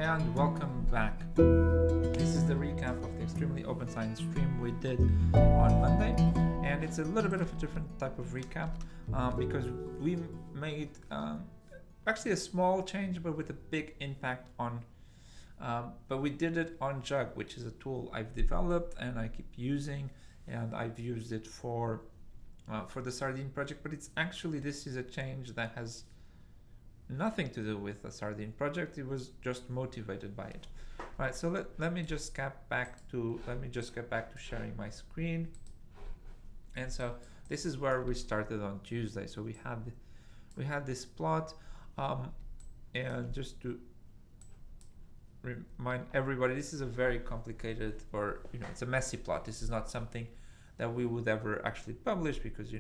and welcome back. This is the recap of the extremely open science stream we did on Monday, and it's a little bit of a different type of recap because we made actually a small change but with a big impact on but we did it on Jug, which is a tool I've developed and I keep using, and I've used it for the Sardine project, but it's actually, this is a change that has nothing to do with the Sardine project. It was just motivated by it. Right, so let me just get back to sharing my screen. And so this is where we started on Tuesday. So we had this plot, and just to remind everybody, this is a very complicated, or it's a messy plot. This is not something that we would ever actually publish because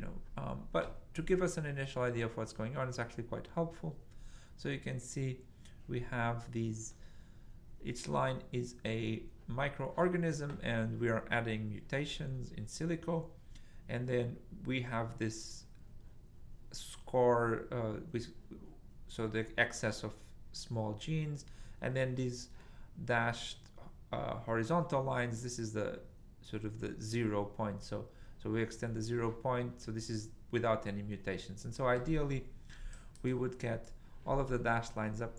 but to give us an initial idea of what's going on is actually quite helpful. So you can see we have these, each line is a microorganism and we are adding mutations in silico, and then we have this score, so the excess of small genes, and then these dashed horizontal lines. This is the sort of the 0 point. So we extend the 0 point. So this is without any mutations. And so ideally, we would get all of the dashed lines up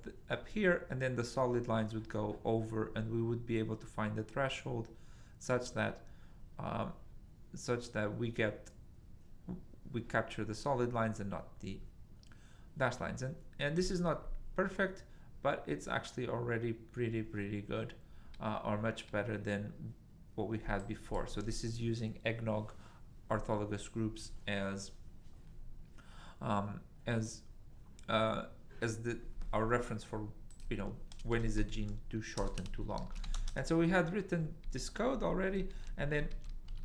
here, and then the solid lines would go over, and we would be able to find the threshold such that we capture the solid lines and not the dashed lines. And this is not perfect, but it's actually already pretty good, or much better than what we had before. So this is using eggnog orthologous groups as our reference for when is a gene too short and too long. And so we had written this code already, and then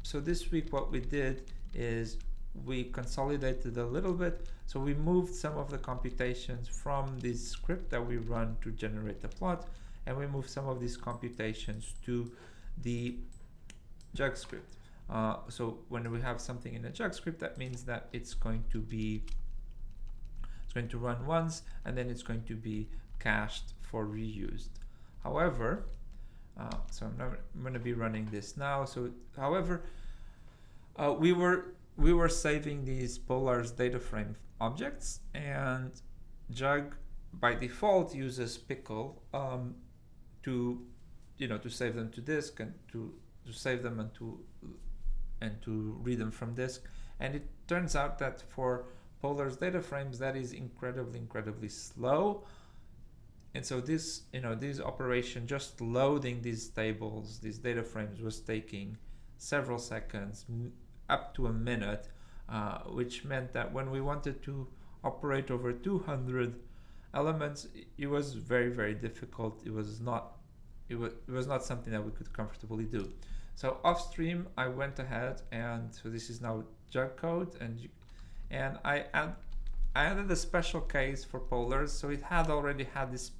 so this week what we did is we consolidated a little bit. So we moved some of the computations from this script that we run to generate the plot, and we moved some of these computations to the Jug script. So when we have something in a Jug script, that means that it's going to run once, and then it's going to be cached for reused. However, so I'm going to be running this now. So, however, we were saving these polars data frame objects, and Jug by default uses pickle to save them to disk and to save them and to read them from disk. And it turns out that for polars data frames, that is incredibly slow. And so this operation, just loading these tables, these data frames, was taking several seconds, up to a minute, which meant that when we wanted to operate over 200 elements, it was very difficult. It was not something that we could comfortably do. So off stream, I went ahead, and so this is now Jug code, and I added a special case for polars. So it had already had this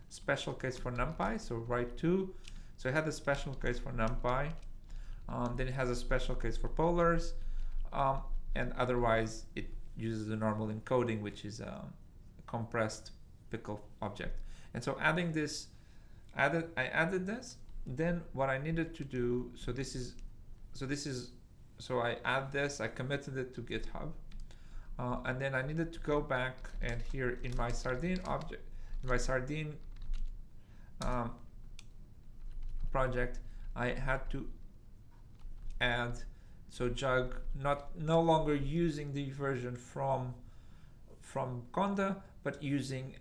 special case for NumPy, so write 2. So it had a special case for NumPy, then it has a special case for polars, and otherwise it uses the normal encoding, which is a compressed pickle object. And so I added this. Then what I needed to do, so I add this, I committed it to GitHub. And then I needed to go back, and here in my Sardine object, in my Sardine project, I had to add, so Jug no longer using the version from Conda, but using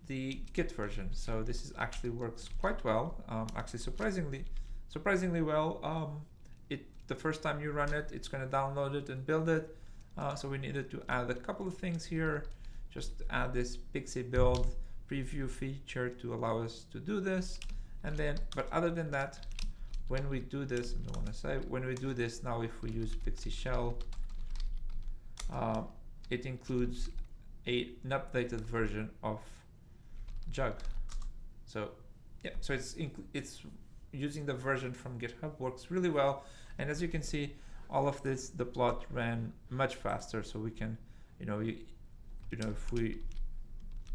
the Git version. So this actually works quite well. Actually, surprisingly well. The first time you run it, it's going to download it and build it. So we needed to add a couple of things here, just add this Pixie build preview feature to allow us to do this. And then, but other than that, when we do this, when we do this now, if we use Pixie shell, it includes an updated version of Jug. So yeah, so it's using the version from GitHub, works really well. And as you can see, all of this, the plot ran much faster. So we can, if we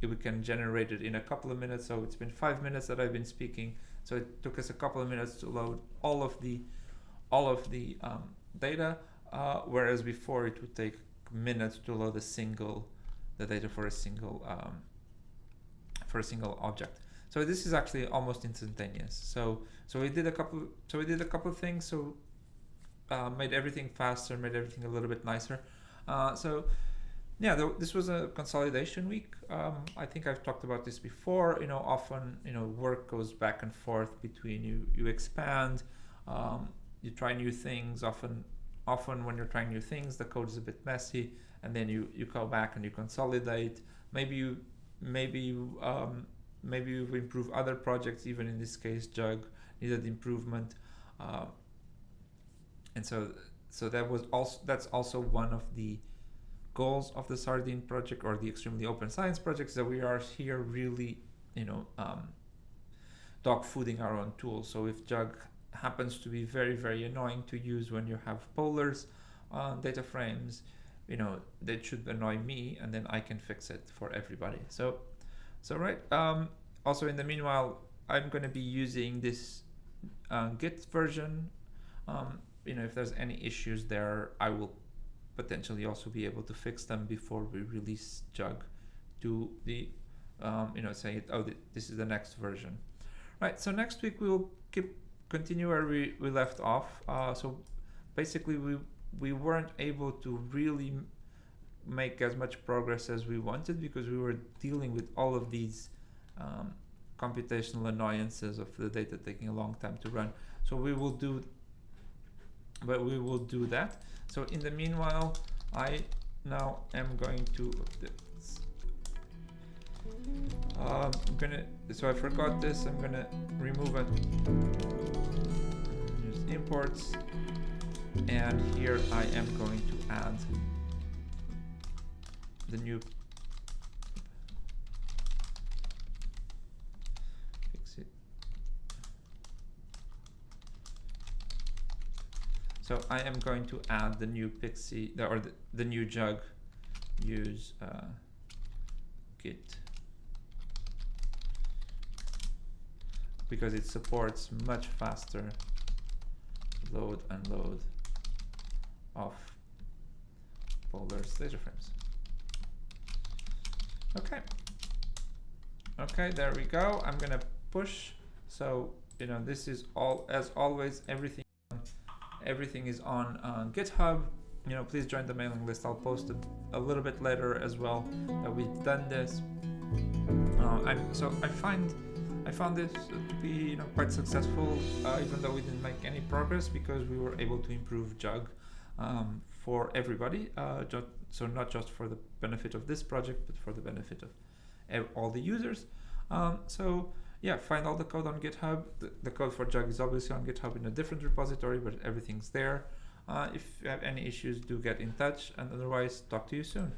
we can generate it in a couple of minutes. So it's been 5 minutes that I've been speaking. So it took us a couple of minutes to load all of the data, whereas before it would take minutes to load the data for a single object. So this is actually almost instantaneous. So we did a couple of things. So made everything faster, made everything a little bit nicer. So yeah, this was a consolidation week. I think I've talked about this before. Often work goes back and forth between you expand, you try new things. Often when you're trying new things, the code is a bit messy, and then you go back and you consolidate. Maybe you improve other projects. Even in this case, Jug needed improvement, and so that's also one of the goals of the Sardine project, or the extremely open science projects, that we are here really dog fooding our own tools. So if Jug happens to be very, very annoying to use when you have polars data frames, that should annoy me, and then I can fix it for everybody. So right. Also, in the meanwhile, I'm going to be using this Git version. If there's any issues there, I will potentially also be able to fix them before we release Jug to the say, this is the next version. Right. So next week we will continue where we left off. So basically we weren't able to really make as much progress as we wanted, because we were dealing with all of these computational annoyances of the data taking a long time to run. So we will do that. So in the meanwhile, I now am going to so I forgot this. I'm gonna remove it. Use imports, and here I am going to add the new Pixie. So I am going to add the new Pixie, or the new Jug use Git, because it supports much faster load and unload of polars data frames. Okay, there we go. I'm gonna push. So this is all, as always, everything is on GitHub. Please join the mailing list. I'll post it a little bit later as well that we've done this. I found this to be quite successful, even though we didn't make any progress, because we were able to improve Jug for everybody. So not just for the benefit of this project, but for the benefit of all the users. So yeah, find all the code on GitHub. The code for Jug is obviously on GitHub in a different repository, but everything's there. If you have any issues, do get in touch, and otherwise, talk to you soon.